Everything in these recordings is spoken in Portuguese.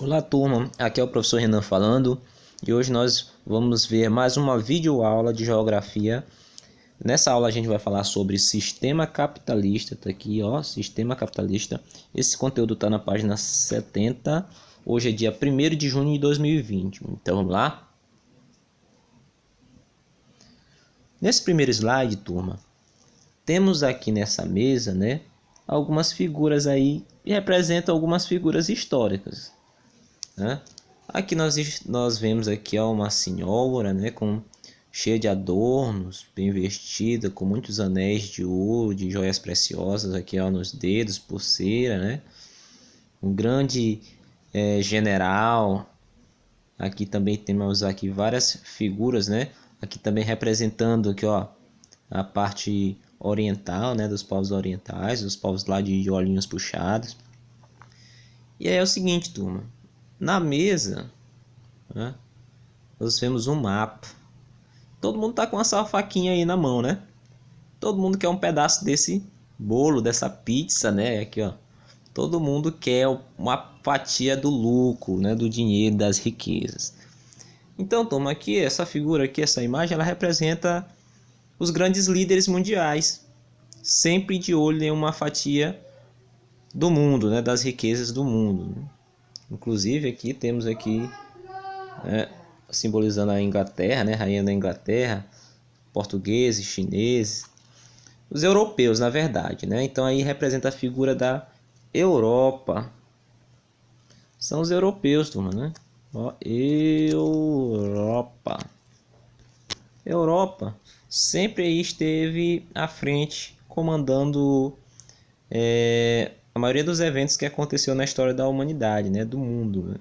Olá turma, aqui é o professor Renan falando e hoje nós vamos ver mais uma videoaula de geografia. Nessa aula a gente vai falar sobre sistema capitalista, tá aqui ó, sistema capitalista. Esse conteúdo está na página 70, hoje é dia 1º de junho de 2020, então vamos lá? Nesse primeiro slide, turma, temos aqui nessa mesa, né, algumas figuras aí que representam algumas figuras históricas. Né? Aqui nós vemos aqui ó, uma senhora, né, cheia de adornos, bem vestida, com muitos anéis de ouro, de joias preciosas aqui ó, nos dedos, pulseira, né? Um grande general. Aqui também temos aqui várias figuras, né? Aqui também representando aqui ó, a parte oriental, né, dos povos orientais, os povos lá de olhinhos puxados. E aí é o seguinte, turma. Na mesa, né, nós vemos um mapa. Todo mundo tá com essa faquinha aí na mão, né? Todo mundo quer um pedaço desse bolo, dessa pizza, né? Aqui, ó. Todo mundo quer uma fatia do lucro, né? Do dinheiro, das riquezas. Então, toma aqui, essa figura aqui, essa imagem, ela representa os grandes líderes mundiais. Sempre de olho em uma fatia do mundo, né? Das riquezas do mundo, né? Inclusive aqui temos aqui simbolizando a Inglaterra, né, rainha da Inglaterra, portugueses, chineses, os europeus na verdade, né? Então aí representa a figura da Europa. São os europeus, turma, né? Ó, Europa sempre aí esteve à frente, comandando a maioria dos eventos que aconteceu na história da humanidade, né, do mundo, né?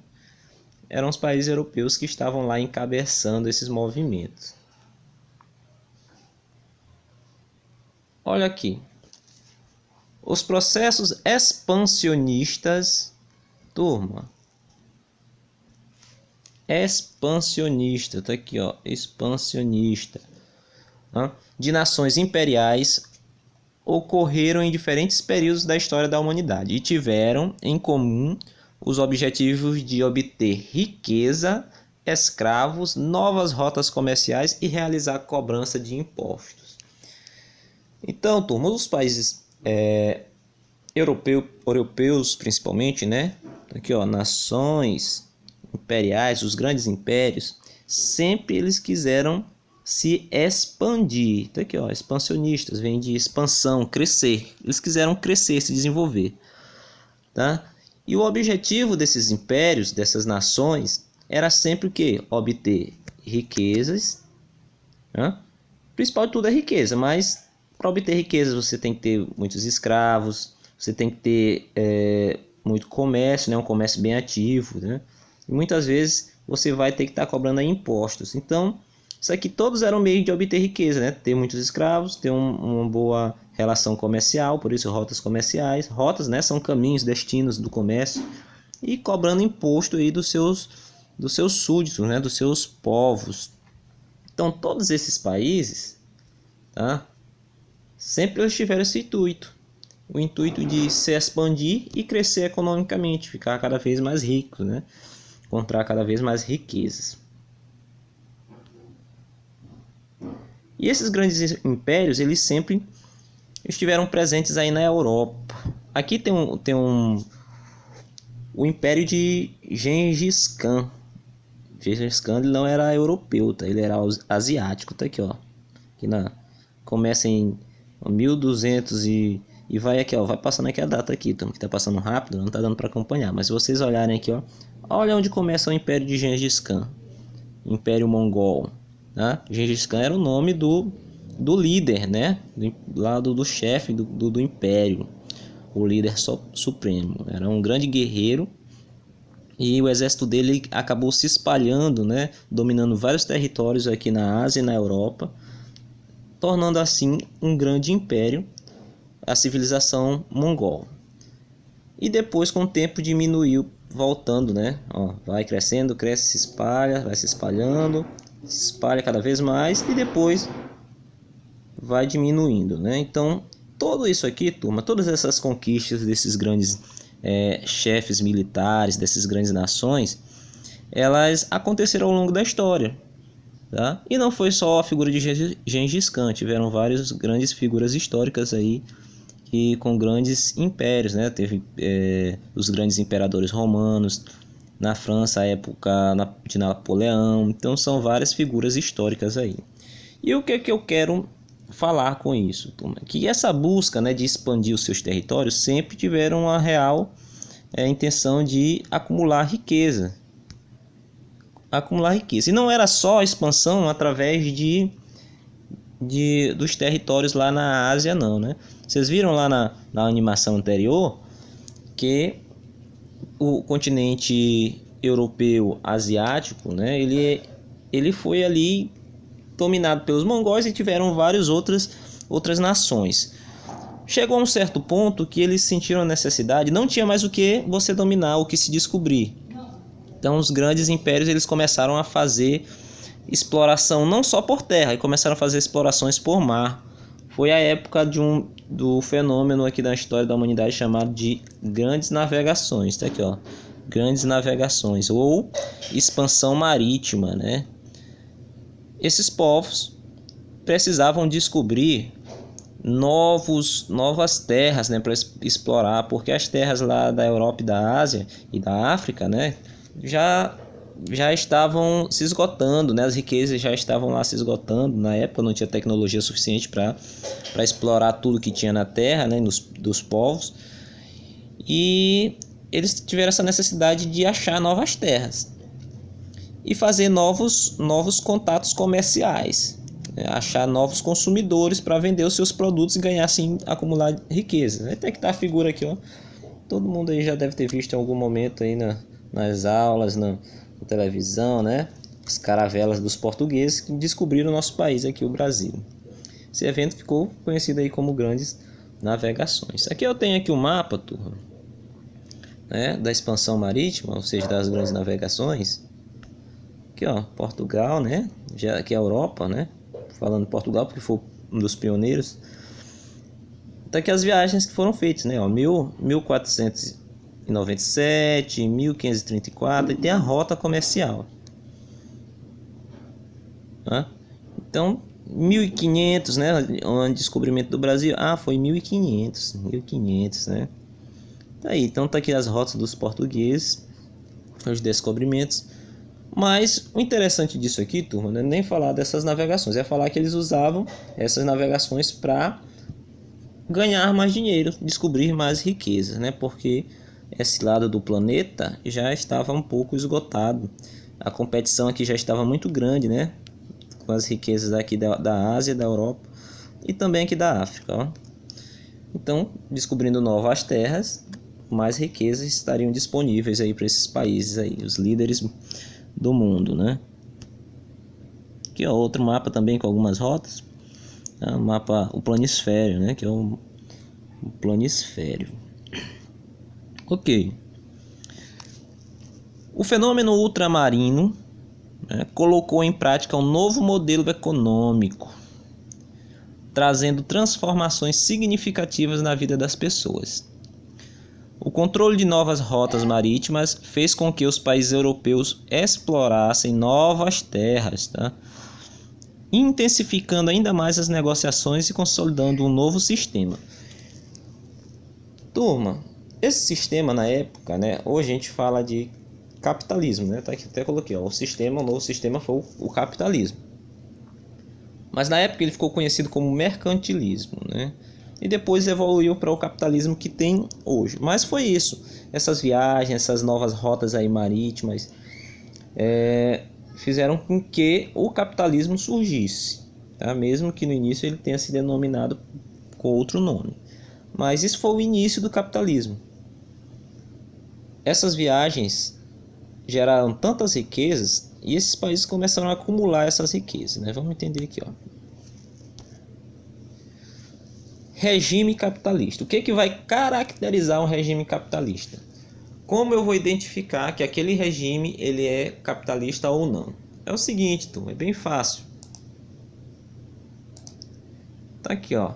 Eram os países europeus que estavam lá encabeçando esses movimentos. Olha aqui. Os processos expansionistas, turma. Expansionista, tá aqui, ó, expansionista, né, de nações imperiais ocorreram em diferentes períodos da história da humanidade e tiveram em comum os objetivos de obter riqueza, escravos, novas rotas comerciais e realizar cobrança de impostos. Então, turma, os países europeus principalmente, né? Aqui, ó, nações imperiais, os grandes impérios, sempre eles quiseram se expandir. Tá aqui, ó, expansionistas, vem de expansão, crescer. Eles quiseram crescer, se desenvolver, tá? E o objetivo desses impérios, dessas nações, era sempre o quê? Obter riquezas, né? O principal de tudo é riqueza, mas para obter riquezas você tem que ter muitos escravos, você tem que ter muito comércio, né? Um comércio bem ativo, né? E muitas vezes você vai ter que estar cobrando aí impostos. Então, isso aqui todos eram meios de obter riqueza, né? Ter muitos escravos, ter uma boa relação comercial, por isso rotas comerciais. Rotas, né, são caminhos, destinos do comércio. E cobrando imposto aí dos seus súditos, né, dos seus povos. Então, todos esses países, tá, sempre eles tiveram esse intuito. O intuito de se expandir e crescer economicamente, ficar cada vez mais ricos, né? Encontrar cada vez mais riquezas. E esses grandes impérios, eles sempre estiveram presentes aí na Europa. Aqui tem o Império de Gengis Khan. Gengis Khan ele não era europeu, tá? Ele era asiático, tá aqui, ó. Aqui começa em 1200 e vai aqui, ó, vai passando aqui a data aqui, que tá passando rápido, não tá dando para acompanhar, mas se vocês olharem aqui, ó, olha onde começa o Império de Gengis Khan. Império Mongol. Né? Gengis Khan era o nome do líder, né? do chefe do império, o líder supremo. Era um grande guerreiro e o exército dele acabou se espalhando, né? Dominando vários territórios aqui na Ásia e na Europa, tornando assim um grande império, a civilização mongol. E depois, com o tempo, diminuiu, voltando, né? Ó, vai crescendo, cresce, se espalha, vai se espalhando, se espalha cada vez mais e depois vai diminuindo, né? Então, tudo isso aqui, turma, todas essas conquistas desses grandes chefes militares dessas grandes nações, elas aconteceram ao longo da história, tá? E não foi só a figura de Gengis Khan, tiveram várias grandes figuras históricas aí e com grandes impérios, né? Teve os grandes imperadores romanos, na França, a época de Napoleão. Então são várias figuras históricas aí. E o que é que eu quero falar com isso, turma? Que essa busca, né, de expandir os seus territórios sempre tiveram a real intenção de acumular riqueza. E não era só a expansão através dos territórios lá na Ásia, não, né? Vocês viram lá na animação anterior que o continente europeu asiático, né, ele foi ali dominado pelos mongóis e tiveram várias outras nações. Chegou a um certo ponto que eles sentiram a necessidade, não tinha mais o que você dominar, o que se descobrir. Então os grandes impérios eles começaram a fazer exploração não só por terra, e começaram a fazer explorações por mar. Foi a época do fenômeno aqui da história da humanidade chamado de grandes navegações. Tá aqui, ó, grandes navegações ou expansão marítima, né? Esses povos precisavam descobrir novas terras, né, para explorar, porque as terras lá da Europa e da Ásia e da África, né, já estavam se esgotando, né? As riquezas já estavam lá se esgotando. Na época não tinha tecnologia suficiente para explorar tudo que tinha na terra, né, dos povos. E eles tiveram essa necessidade de achar novas terras e fazer novos contatos comerciais, né? Achar novos consumidores para vender os seus produtos e ganhar assim, acumular riqueza. Até que tá a figura aqui, ó. Todo mundo aí já deve ter visto em algum momento aí nas aulas, na televisão, né? As caravelas dos portugueses que descobriram o nosso país aqui, o Brasil. Esse evento ficou conhecido aí como grandes navegações. Aqui eu tenho aqui o mapa, turma, né, da expansão marítima, ou seja, das grandes navegações. Aqui, ó, Portugal, né? Já aqui é a Europa, né? Falando Portugal porque foi um dos pioneiros. Tá aqui as viagens que foram feitas, né? Ó, 1497, 1534 e tem a rota comercial. Tá? Então, 1500, né? O descobrimento do Brasil. Ah, foi 1500, né? Tá aí, então tá aqui as rotas dos portugueses, os descobrimentos. Mas o interessante disso aqui, turma, não é nem falar dessas navegações, é falar que eles usavam essas navegações para ganhar mais dinheiro, descobrir mais riquezas, né? Porque esse lado do planeta já estava um pouco esgotado. A competição aqui já estava muito grande, né? Com as riquezas aqui da Ásia, da Europa e também aqui da África, ó. Então, descobrindo novas terras, mais riquezas estariam disponíveis aí para esses países aí, os líderes do mundo, né? Aqui, ó, outro mapa também com algumas rotas. O mapa, o planisfério, né? Que é o planisfério. Ok. O fenômeno ultramarino, né, colocou em prática um novo modelo econômico, trazendo transformações significativas na vida das pessoas. O controle de novas rotas marítimas fez com que os países europeus explorassem novas terras, tá? Intensificando ainda mais as negociações e consolidando um novo sistema. Turma, esse sistema na época, né, hoje a gente fala de capitalismo, né? Tá aqui, até coloquei, ó, o novo sistema foi o capitalismo. Mas na época ele ficou conhecido como mercantilismo, né? E depois evoluiu para o capitalismo que tem hoje. Mas foi isso, essas viagens, essas novas rotas aí marítimas, fizeram com que o capitalismo surgisse, tá? Mesmo que no início ele tenha se denominado com outro nome. Mas isso foi o início do capitalismo. Essas viagens geraram tantas riquezas e esses países começaram a acumular essas riquezas, né? Vamos entender aqui, ó. Regime capitalista. O que vai caracterizar um regime capitalista? Como eu vou identificar que aquele regime ele é capitalista ou não? É o seguinte, turma, é bem fácil. Tá aqui, ó.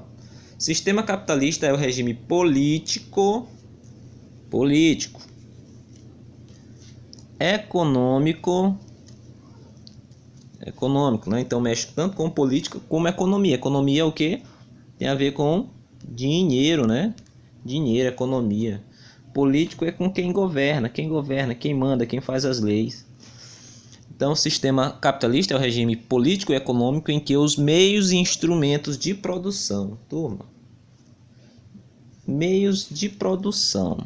Sistema capitalista é o regime político, político, econômico, né? Então mexe tanto com política como economia. Economia é o que? Tem a ver com dinheiro, né? Dinheiro, economia. Político é com quem governa, quem manda, quem faz as leis. Então, o sistema capitalista é o regime político e econômico em que os meios e instrumentos de produção, turma, meios de produção.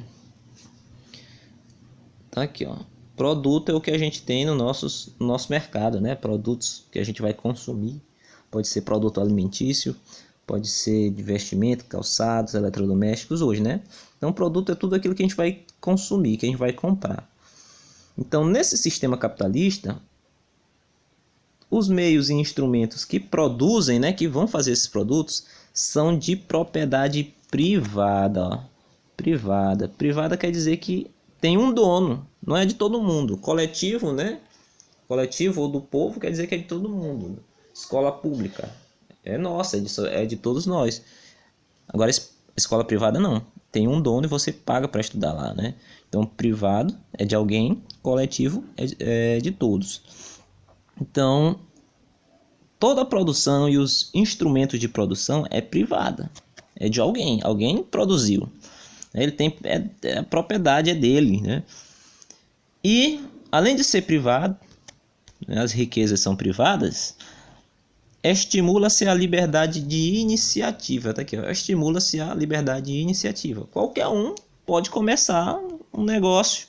Tá aqui, ó. Produto é o que a gente tem no nosso mercado, né? Produtos que a gente vai consumir. Pode ser produto alimentício, pode ser de vestimento, calçados, eletrodomésticos hoje, né? Então, produto é tudo aquilo que a gente vai consumir, que a gente vai comprar. Então, nesse sistema capitalista, os meios e instrumentos que produzem, né, que vão fazer esses produtos, são de propriedade privada. Ó. Privada. Privada quer dizer que tem um dono, não é de todo mundo. Coletivo, né? Coletivo ou do povo quer dizer que é de todo mundo. Escola pública é nossa, é de todos nós. Agora, escola privada não. Tem um dono e você paga para estudar lá, né? Então, privado é de alguém, coletivo é de todos. Então, toda a produção e os instrumentos de produção é privada. É de alguém. Alguém produziu. Ele tem a propriedade é dele, né? E além de ser privado, né, as riquezas são privadas, estimula-se a liberdade de iniciativa. Tá aqui, ó. Estimula-se a liberdade de iniciativa. Qualquer um pode começar um negócio,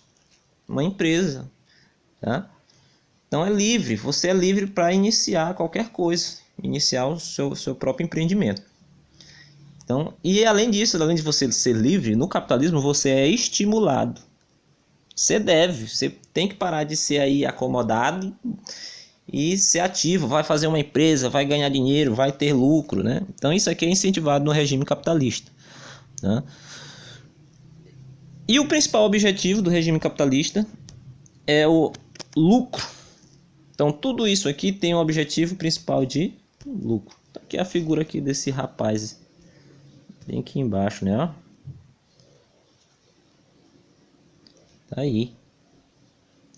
uma empresa, tá? Então é livre, você é livre para iniciar qualquer coisa, iniciar o seu próprio empreendimento. Então, e além disso, além de você ser livre, no capitalismo você é estimulado. Você tem que parar de ser aí acomodado e ser ativo, vai fazer uma empresa, vai ganhar dinheiro, vai ter lucro, né? Então isso aqui é incentivado no regime capitalista, né? E o principal objetivo do regime capitalista é o lucro. Então tudo isso aqui tem um objetivo principal de lucro. Tá aqui a figura aqui desse rapaz, bem aqui embaixo, né? Ó. Tá aí.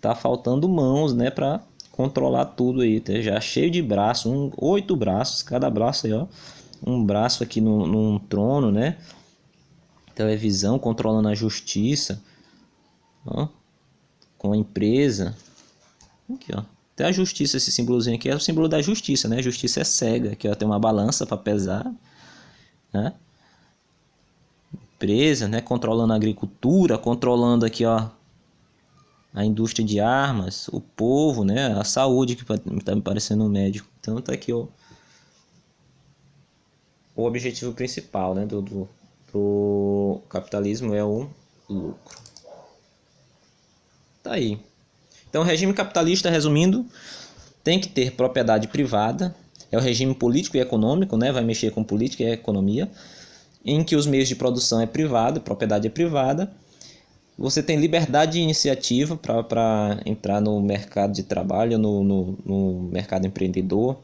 Tá faltando mãos, né, para controlar tudo aí. Tá já cheio de braços, 8 braços, cada braço aí, ó. Um braço aqui num trono, né? Televisão controlando a justiça, ó. Com a empresa. Aqui, ó. Até a justiça, esse símbolozinho aqui é o símbolo da justiça, né? A justiça é cega. Aqui, ó, tem uma balança para pesar, né? Empresa, né? Controlando a agricultura, controlando aqui, ó, a indústria de armas, o povo, né? A saúde, que tá me parecendo um médico. Então tá aqui, ó, o objetivo principal, né, do capitalismo é o lucro. Tá aí. Então o regime capitalista, resumindo, tem que ter propriedade privada. É o regime político e econômico, né? Vai mexer com política e economia, em que os meios de produção é privado, propriedade é privada. Você tem liberdade de iniciativa para entrar no mercado de trabalho, no mercado empreendedor.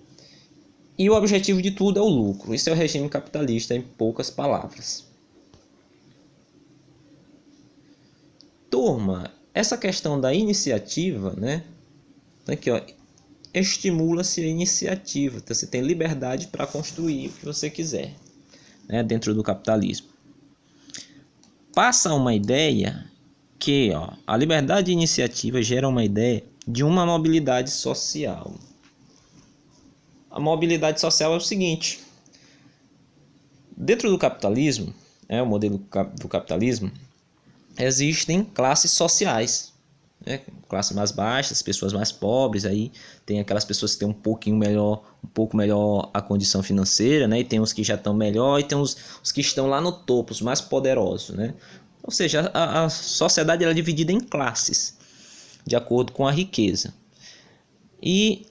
E o objetivo de tudo é o lucro. Isso é o regime capitalista, em poucas palavras. Turma, essa questão da iniciativa, né? Aqui, ó, estimula-se a iniciativa. Então, você tem liberdade para construir o que você quiser, né, dentro do capitalismo. Passa uma ideia que, ó, a liberdade de iniciativa gera uma ideia de uma mobilidade social. A mobilidade social é o seguinte: dentro do capitalismo, o modelo do capitalismo, existem classes sociais, né? Classes mais baixas, pessoas mais pobres, aí tem aquelas pessoas que têm um pouco melhor a condição financeira, né? E tem os que já estão melhor, e tem os que estão lá no topo, os mais poderosos, né? Ou seja, a sociedade ela é dividida em classes, de acordo com a riqueza. E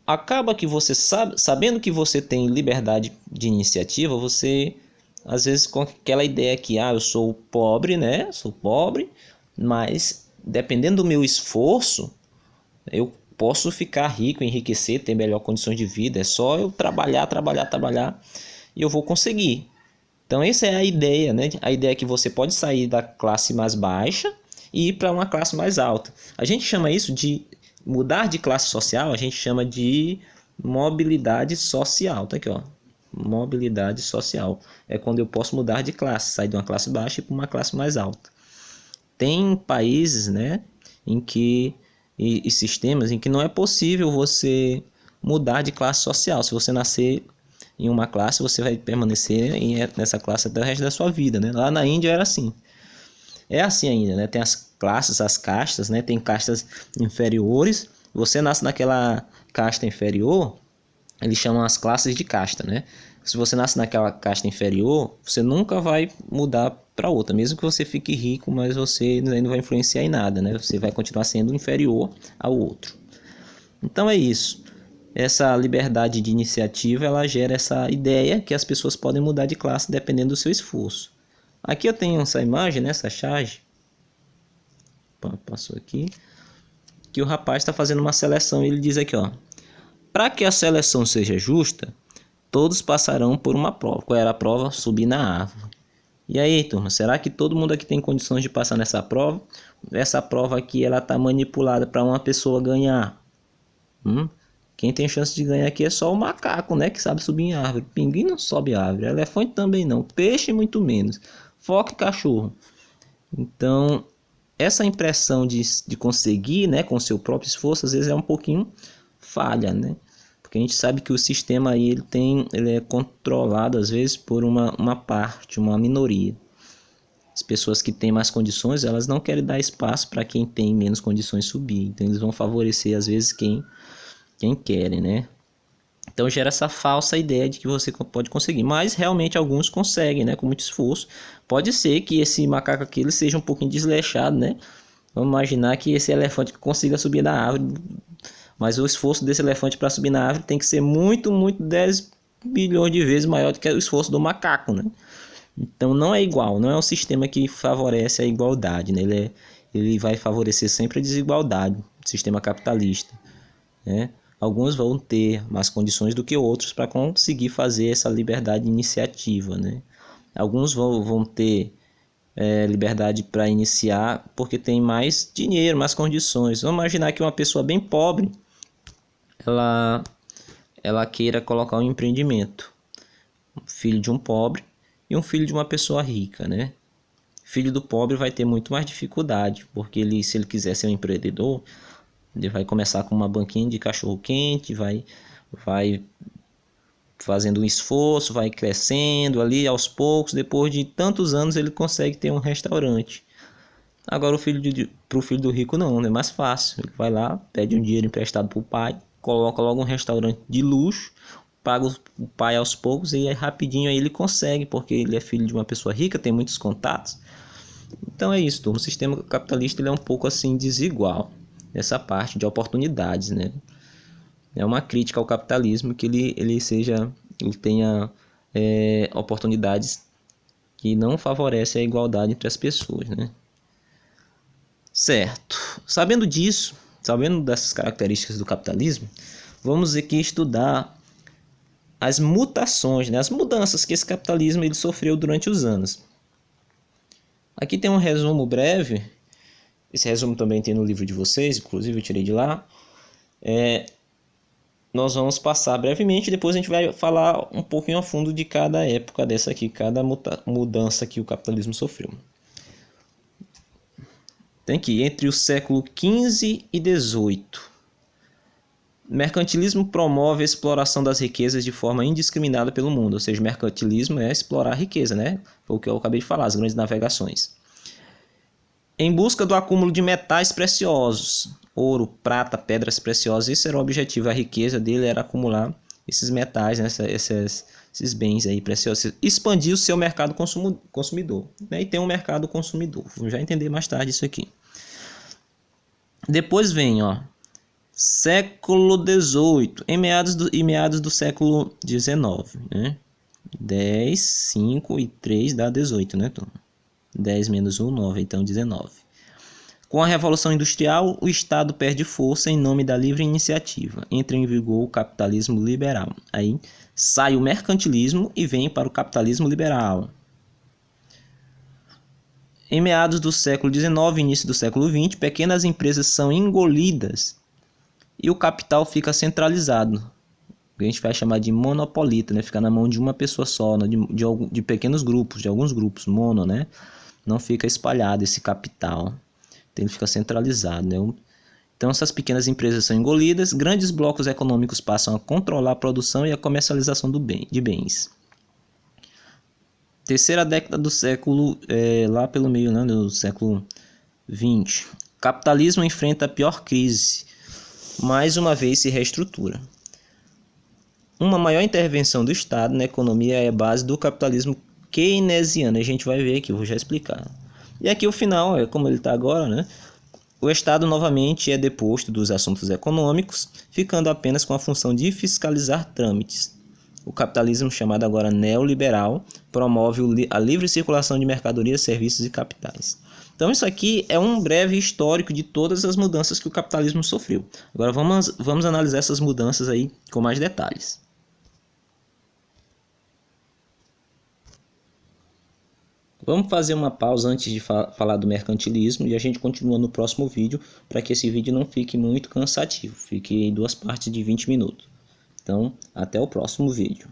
acaba que você sabendo que você tem liberdade de iniciativa, você, às vezes, com aquela ideia que, eu sou pobre, né? Sou pobre, mas dependendo do meu esforço, eu posso ficar rico, enriquecer, ter melhor condições de vida. É só eu trabalhar, e eu vou conseguir. Então essa é a ideia, né? A ideia é que você pode sair da classe mais baixa e ir para uma classe mais alta. A gente chama isso de mudar de classe social, a gente chama de mobilidade social. Tá aqui, ó. Mobilidade social. É quando eu posso mudar de classe, sair de uma classe baixa e para uma classe mais alta. Tem países, né, em que e sistemas em que não é possível você mudar de classe social. Se você nascer em uma classe, você vai permanecer nessa classe até o resto da sua vida, né? Lá na Índia era assim. É assim ainda, né? Tem as classes, as castas, né? Tem castas inferiores. Você nasce naquela casta inferior, eles chamam as classes de casta, né? Se você nasce naquela casta inferior, você nunca vai mudar para outra, mesmo que você fique rico, mas você não vai influenciar em nada, né? Você vai continuar sendo inferior ao outro. Então é isso. Essa liberdade de iniciativa, ela gera essa ideia que as pessoas podem mudar de classe dependendo do seu esforço. Aqui eu tenho essa imagem, né? Essa charge. Passou aqui. Que o rapaz está fazendo uma seleção e ele diz aqui, ó. Para que a seleção seja justa, todos passarão por uma prova. Qual era a prova? Subir na árvore. E aí, turma, será que todo mundo aqui tem condições de passar nessa prova? Essa prova aqui, ela está manipulada para uma pessoa ganhar. Quem tem chance de ganhar aqui é só o macaco, né? Que sabe subir em árvore. Pinguim não sobe árvore. Elefante também não. Peixe muito menos. Foca e cachorro. Então, essa impressão de conseguir, né? Com seu próprio esforço, às vezes é um pouquinho falha, né? Porque a gente sabe que o sistema aí, ele é controlado às vezes por uma parte, uma minoria. As pessoas que têm mais condições, elas não querem dar espaço para quem tem menos condições subir. Então eles vão favorecer às vezes quem querem, né? Então gera essa falsa ideia de que você pode conseguir. Mas realmente alguns conseguem, né? Com muito esforço. Pode ser que esse macaco aqui ele seja um pouquinho desleixado, né? Vamos imaginar que esse elefante consiga subir na árvore. Mas o esforço desse elefante para subir na árvore tem que ser muito, 10 bilhões de vezes maior do que o esforço do macaco, né? Então não é igual, não é um sistema que favorece a igualdade, né? Ele vai favorecer sempre a desigualdade, sistema capitalista, né? Alguns vão ter mais condições do que outros para conseguir fazer essa liberdade de iniciativa, né? Alguns vão ter liberdade para iniciar porque tem mais dinheiro, mais condições. Vamos imaginar que uma pessoa bem pobre ela queira colocar um empreendimento. Um filho de um pobre e um filho de uma pessoa rica, né? Filho do pobre vai ter muito mais dificuldade, porque se ele quiser ser um empreendedor, ele vai começar com uma banquinha de cachorro quente, vai fazendo um esforço, vai crescendo ali aos poucos, depois de tantos anos ele consegue ter um restaurante. Agora para o filho do rico não, é mais fácil. Ele vai lá, pede um dinheiro emprestado para o pai, coloca logo um restaurante de luxo, paga o pai aos poucos e aí rapidinho aí ele consegue, porque ele é filho de uma pessoa rica, tem muitos contatos. Então é isso, turma. O sistema capitalista ele é um pouco assim desigual nessa parte de oportunidades, né? É uma crítica ao capitalismo que ele tenha oportunidades que não favorecem a igualdade entre as pessoas, né? Certo. Sabendo disso, sabendo dessas características do capitalismo, vamos aqui estudar as mutações, né? As mudanças que esse capitalismo ele sofreu durante os anos. Aqui tem um resumo breve. Esse resumo também tem no livro de vocês, inclusive eu tirei de lá. Nós vamos passar brevemente, depois a gente vai falar um pouquinho a fundo de cada época dessa aqui, cada mudança que o capitalismo sofreu. Tem que entre o século XV e XVIII. Mercantilismo promove a exploração das riquezas de forma indiscriminada pelo mundo. Ou seja, mercantilismo é explorar a riqueza, né? Foi o que eu acabei de falar, as grandes navegações. Em busca do acúmulo de metais preciosos, ouro, prata, pedras preciosas, esse era o objetivo. A riqueza dele era acumular esses metais, né? esses bens aí preciosos. Expandir o seu mercado consumidor, né? E tem um mercado consumidor. Vamos já entender mais tarde isso aqui. Depois vem, ó, século XVIII, em meados do século XIX, né? 10, 5 e 3 dá 18, né, turma? 10 menos 1, 9, então 19. Com a Revolução Industrial, o Estado perde força em nome da livre iniciativa. Entra em vigor o capitalismo liberal. Aí sai o mercantilismo e vem para o capitalismo liberal. Em meados do século XIX, início do século XX, pequenas empresas são engolidas e o capital fica centralizado. A gente vai chamar de monopolita, né? Fica na mão de uma pessoa só, né? de pequenos grupos, de alguns grupos, mono, né? Não fica espalhado esse capital, então ele fica centralizado, né? Então essas pequenas empresas são engolidas, grandes blocos econômicos passam a controlar a produção e a comercialização de bens. Terceira década do século, lá pelo meio, né, do século XX. Capitalismo enfrenta a pior crise, mais uma vez se reestrutura. Uma maior intervenção do Estado na economia é a base do capitalismo keynesiano. A gente vai ver aqui, eu vou já explicar. E aqui o final, é como ele está agora, né? O Estado novamente é deposto dos assuntos econômicos, ficando apenas com a função de fiscalizar trâmites. O capitalismo, chamado agora neoliberal, promove a livre circulação de mercadorias, serviços e capitais. Então isso aqui é um breve histórico de todas as mudanças que o capitalismo sofreu. Agora vamos analisar essas mudanças aí com mais detalhes. Vamos fazer uma pausa antes de falar do mercantilismo e a gente continua no próximo vídeo para que esse vídeo não fique muito cansativo, fique em 2 partes de 20 minutos. Então, até o próximo vídeo.